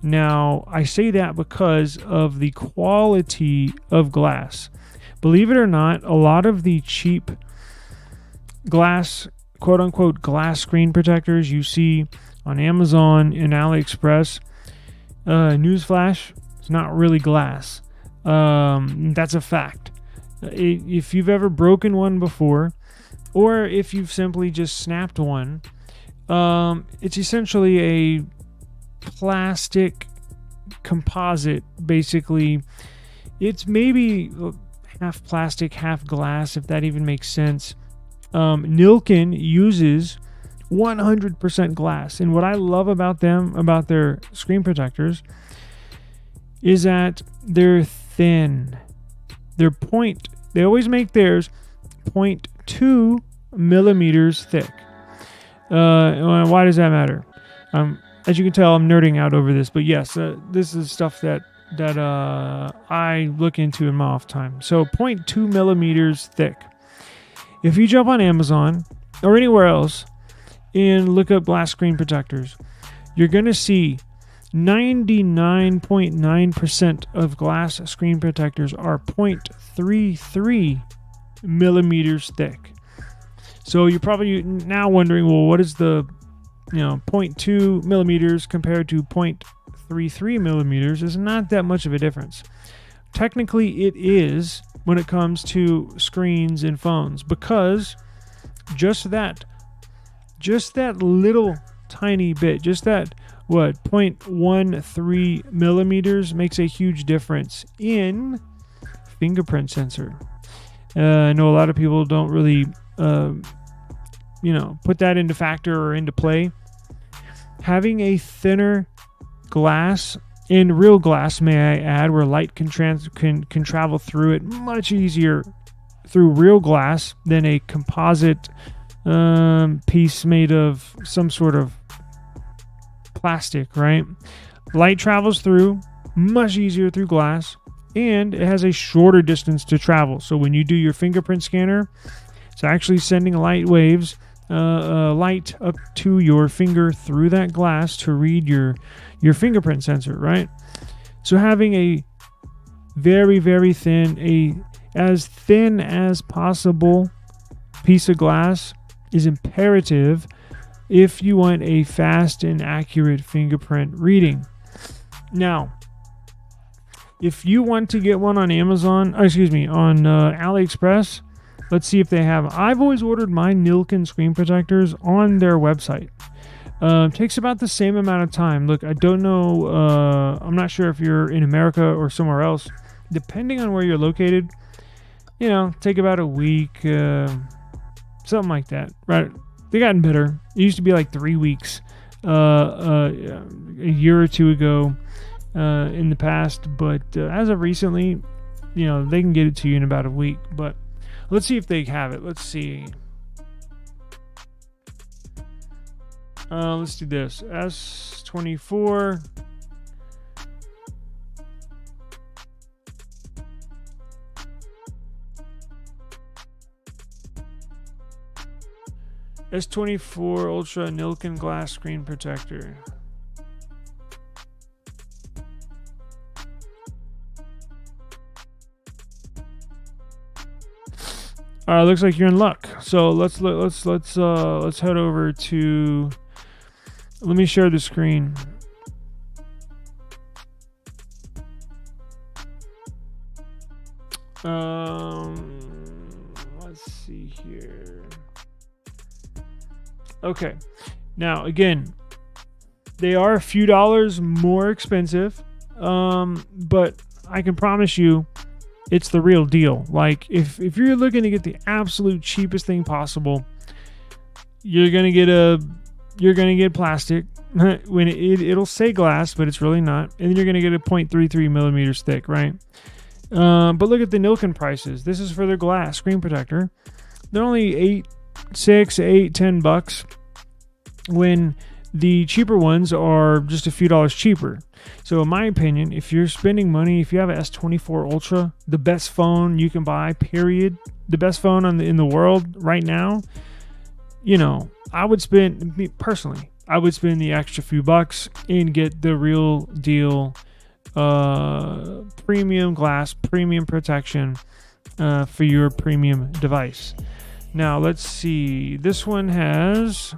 Now, I say that because of the quality of glass. Believe it or not, a lot of the cheap glass, quote-unquote glass screen protectors you see on Amazon and AliExpress, newsflash, it's not really glass. That's a fact. If you've ever broken one before, or if you've simply just snapped one, it's essentially a plastic composite. Basically, it's maybe half plastic, half glass, if that even makes sense. Nillkin uses 100% glass, and what I love about them, about their screen protectors, is that they're thin. They always make theirs 0.2 millimeters thick. Why does that matter? As you can tell, I'm nerding out over this, but yes, this is stuff that I look into in my off time. So 0.2 millimeters thick. If you jump on Amazon or anywhere else and look up glass screen protectors, you're going to see 99.9% of glass screen protectors are 0.33 millimeters thick. So you're probably now wondering, well, what is the 0.2 millimeters compared to 0.33 millimeters? Is not that much of a difference. Technically, it is when it comes to screens and phones, because just that little tiny bit, just that 0.13 millimeters makes a huge difference in fingerprint sensor. I know a lot of people don't really put that into factor or into play. Having a thinner glass, in real glass, may I add, where light can travel through it much easier through real glass than a composite piece made of some sort of plastic, right? Light travels through much easier through glass, and it has a shorter distance to travel. So when you do your fingerprint scanner, it's actually sending light waves, light up to your finger through that glass to read your fingerprint sensor, right? So having a very, very thin, as thin as possible piece of glass is imperative if you want a fast and accurate fingerprint reading. Now, if you want to get one on Amazon, on AliExpress, let's see if they have. I've always ordered my Nillkin screen protectors on their website. Takes about the same amount of time. Look, I don't know. I'm not sure if you're in America or somewhere else. Depending on where you're located, take about a week, something like that. Right? They gotten better. It used to be like 3 weeks, a year or two ago, in the past. But as of recently, they can get it to you in about a week. But let's see if they have it. Let's see. Let's do this. S24. S24 Ultra Nillkin glass screen protector. All right, looks like you're in luck. So let's head over to. Let me share the screen. Let's see here. Okay. Now, again, they are a few dollars more expensive, but I can promise you it's the real deal. Like, if you're looking to get the absolute cheapest thing possible, you're gonna get plastic. When it'll say glass, but it's really not. And then you're gonna get a 0.33 millimeters thick, right? But look at the Nillkin prices. This is for their glass screen protector. They're only $10 when the cheaper ones are just a few dollars cheaper. So in my opinion, if you're spending money, if you have an S24 Ultra, the best phone you can buy, period, the best phone in the world right now, I would spend the extra few bucks and get the real deal premium glass, premium protection for your premium device. Now, let's see. This one has...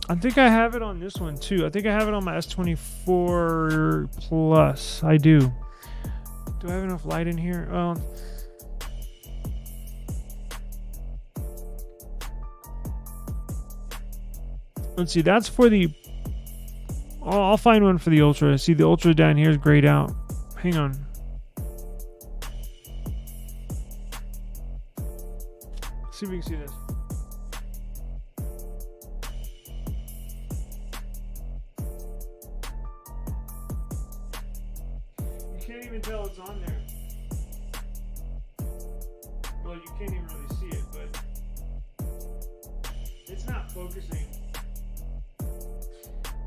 I think I have it on this one, too. I think I have it on my S24 Plus. I do. Do I have enough light in here? Let's see. That's for the... I'll find one for the Ultra. See, the Ultra down here is grayed out. Hang on. See if we can see this. You can't even tell it's on there. Well, you can't even really see it, but it's not focusing.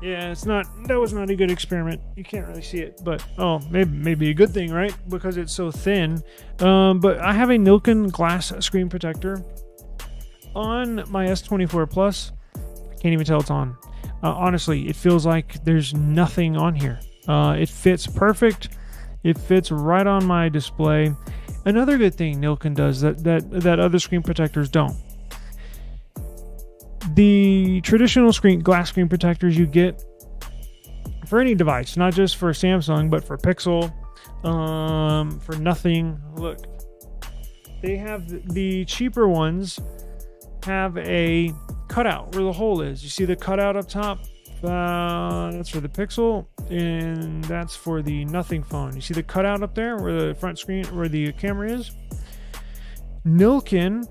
Yeah, it's not. That was not a good experiment. You can't really see it, but maybe a good thing, right? Because it's so thin. But I have a Nillkin glass screen protector on my S24 Plus. Can't even tell it's on. Honestly, it feels like there's nothing on here. It fits perfect. It fits right on my display. Another good thing Nillkin does that other screen protectors don't. The traditional glass screen protectors you get for any device, not just for Samsung, but for Pixel, for nothing. Look, they have the cheaper ones have a cutout where the hole is. You see the cutout up top? That's for the Pixel, and that's for the nothing phone. You see the cutout up there where the front screen, where the camera is? Nillkin,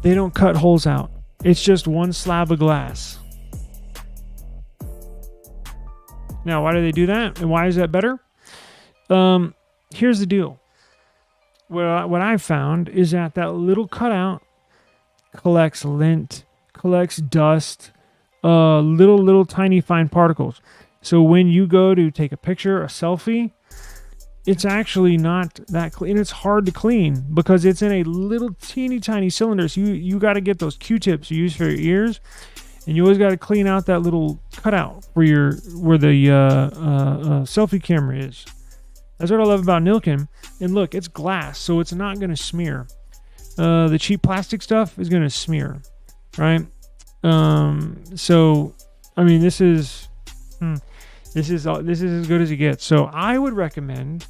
they don't cut holes out. It's just one slab of glass. Now, why do they do that? And why is that better? Here's the deal. What I've found is that little cutout collects lint, collects dust, little tiny fine particles. So when you go to take a picture, a selfie, it's actually not that clean. It's hard to clean because it's in a little teeny tiny cylinder. So you got to get those Q-tips you use for your ears, and you always got to clean out that little cutout where the selfie camera is. That's what I love about Nillkin. And look, it's glass, so it's not going to smear. The cheap plastic stuff is going to smear. right? So I mean, this is as good as it gets. So I would recommend.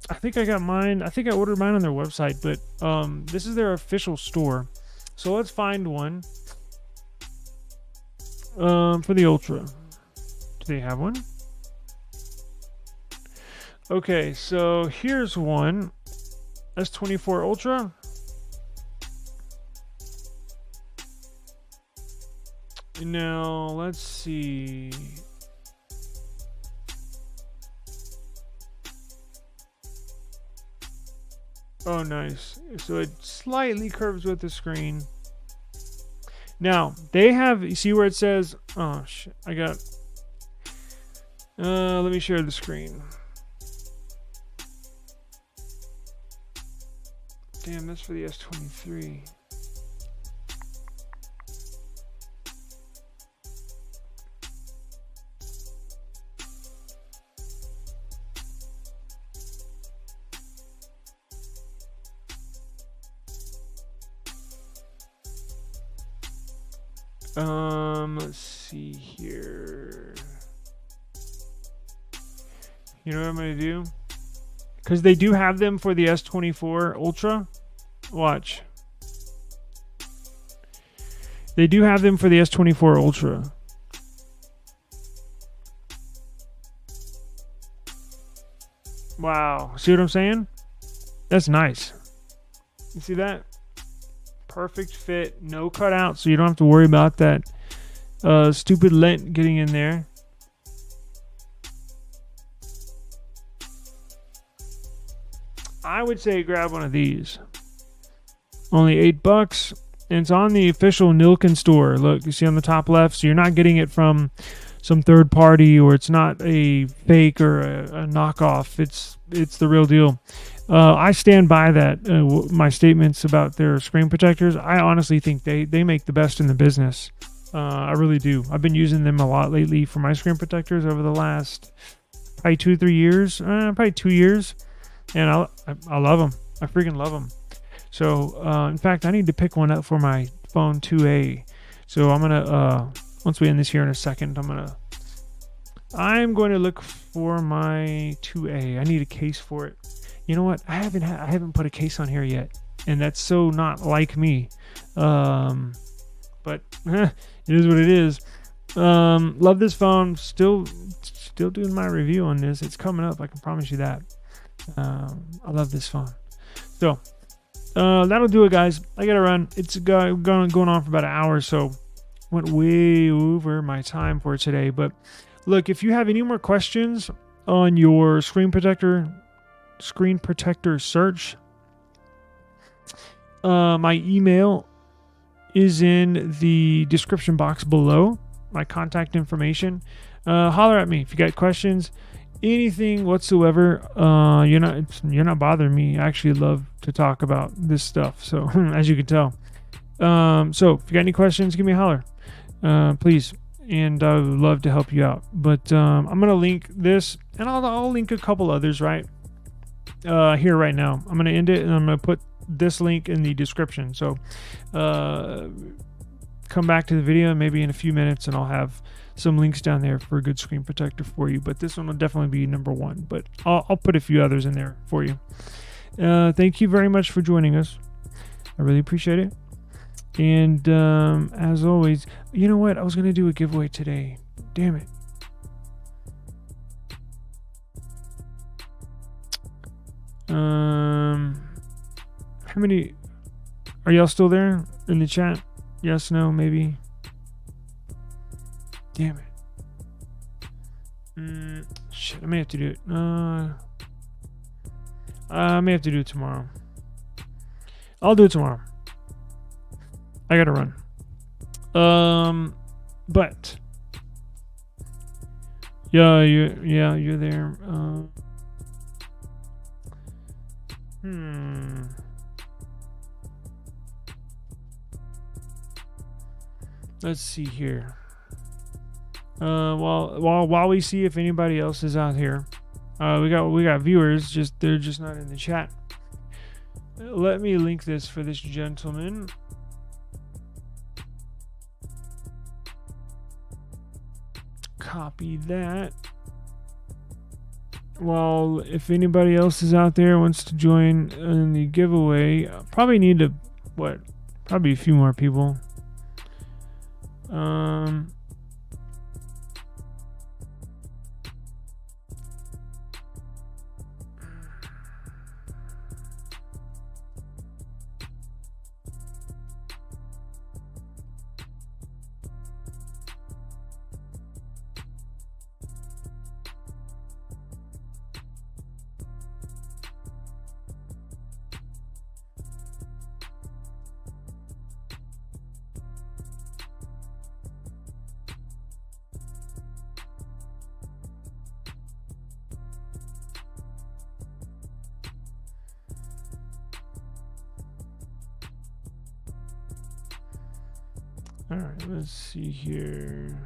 I think I got mine. I think I ordered mine on their website, but this is their official store. So let's find one for the Ultra. Do they have one? Okay, so here's one. S24 Ultra. Now, let's see. Oh, nice. So it slightly curves with the screen. Now, they have, you see where it says, oh, shit, I got, let me share the screen. Damn, that's for the S23. Let's see here. You know what I'm gonna do? Because they do have them for the S24 Ultra. Watch. They do have them for the S24 Ultra. Wow. See what I'm saying? That's nice. You see that? Perfect fit, no cutout, so you don't have to worry about that stupid lint getting in there. I would say grab one of these. Only $8, and it's on the official Nillkin store. Look, you see on the top left, so you're not getting it from some third party, or it's not a fake or a knockoff. It's the real deal. I stand by that. My statements about their screen protectors. I honestly think they make the best in the business. I really do. I've been using them a lot lately for my screen protectors over the last probably 2-3 years. Probably 2 years, and I love them. I freaking love them. So in fact, I need to pick one up for my phone 2A. So I'm gonna once we end this here in a second, I'm going to look for my 2A. I need a case for it. You know what? I haven't put a case on here yet, and that's so not like me. But it is what it is. Love this phone. Still doing my review on this. It's coming up. I can promise you that. I love this phone. So that'll do it, guys. I gotta run. It's going on for about an hour, so went way over my time for today. But look, if you have any more questions on your screen protector search, my email is in the description box below, my contact information. Holler at me if you got questions, anything whatsoever. You're not bothering me. I actually love to talk about this stuff, so as you can tell. So if you got any questions, give me a holler, please, and I would love to help you out. But I'm gonna link this, and I'll link a couple others right here right now. I'm gonna end it, and I'm gonna put this link in the description. So come back to the video maybe in a few minutes, and I'll have some links down there for a good screen protector for you. But this one will definitely be number one, but I'll put a few others in there for you. Thank you very much for joining us. I really appreciate it. And as always, you know what? I was gonna do a giveaway today. Damn it. How many are y'all still there in the chat? Yes, no, maybe. Damn it. Shit, I may have to do it. I may have to do it tomorrow. I'll do it tomorrow. I gotta run. But yeah, you're there. Let's see here. While we see if anybody else is out here, we got viewers. They're just not in the chat. Let me link this for this gentleman. copy that. Well, if anybody else is out there wants to join in the giveaway, probably need to, probably a few more people. All right, let's see here.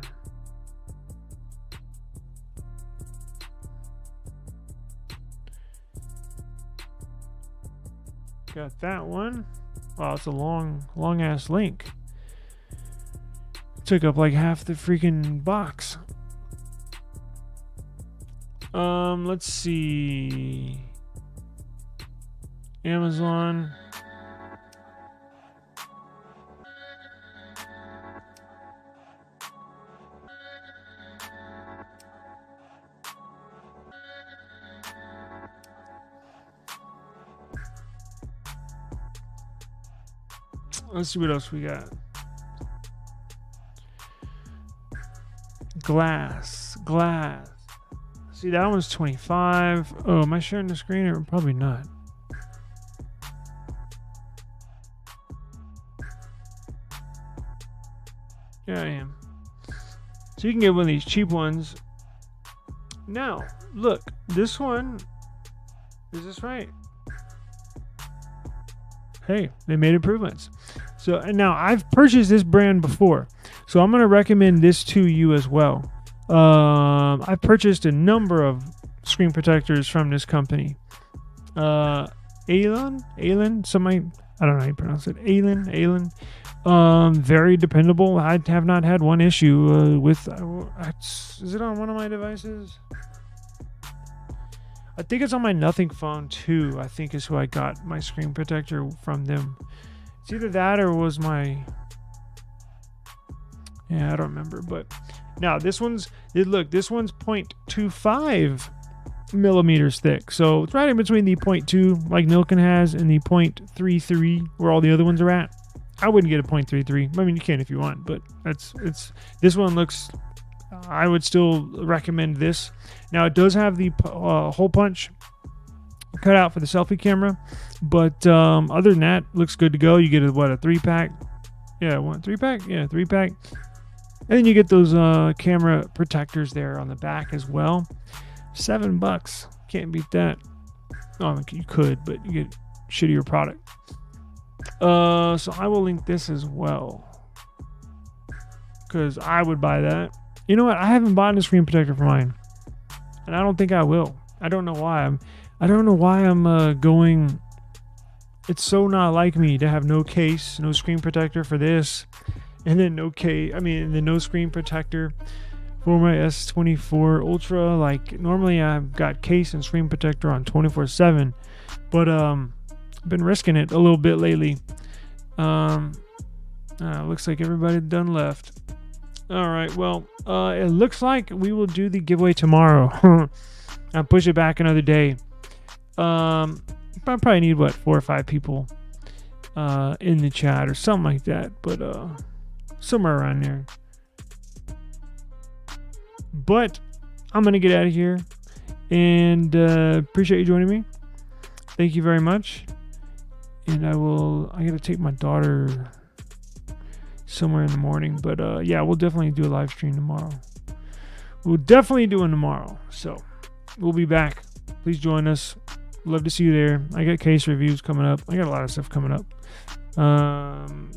Got that one. Wow, it's a long ass link. Took up like half the freaking box. Let's see. Amazon. Let's see what else we got. Glass. See, that one's 25. Oh, am I sharing the screen? Or probably not. Yeah, I am. So you can get one of these cheap ones. Now, look, this one, is this right? Hey, they made improvements. So, and now I've purchased this brand before, so I'm going to recommend this to you as well. I've purchased a number of screen protectors from this company. Allen, somebody, I don't know how you pronounce it. Allen. Very dependable. I have not had one issue with. Is it on one of my devices? I think it's on my Nothing phone too. I think is who I got my screen protector from them. It's either that or was my. Yeah, I don't remember. But now this one's 0.25 millimeters thick. So it's right in between the 0.2 like Nillkin has and the 0.33 where all the other ones are at. I wouldn't get a 0.33. I mean, you can if you want, but this one looks. I would still recommend this. Now it does have the hole punch cut out for the selfie camera, but other than that, looks good to go. You get a 3-pack? Yeah, 3-pack? Yeah, 3-pack. And then you get those camera protectors there on the back as well. $7, can't beat that. Oh, you could, but you get shittier product. So I will link this as well because I would buy that. You know what? I haven't bought a screen protector for mine, and I don't think I will. I don't know why. I don't know why I'm going. It's so not like me to have no case, no screen protector for this, and then no screen protector for my S24 Ultra. Like normally I've got case and screen protector on 24/7, but I've been risking it a little bit lately. Looks like everybody done left. All right, well, it looks like we will do the giveaway tomorrow. I'll push it back another day. I probably need 4 or 5 people in the chat or something like that, but somewhere around there. But I'm gonna get out of here, and appreciate you joining me. Thank you very much. And I gotta take my daughter somewhere in the morning, but yeah, we'll definitely do a live stream tomorrow. We'll definitely do one tomorrow, so we'll be back. Please join us. Love to see you there. I got case reviews coming up. I got a lot of stuff coming up.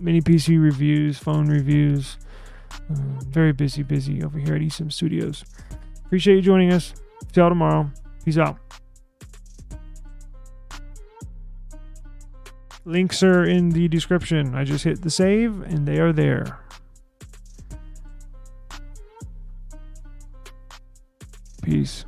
Mini PC reviews, phone reviews. Very busy over here at eSIM Studios. Appreciate you joining us. See y'all tomorrow. Peace out. Links are in the description. I just hit the save and they are there. Peace.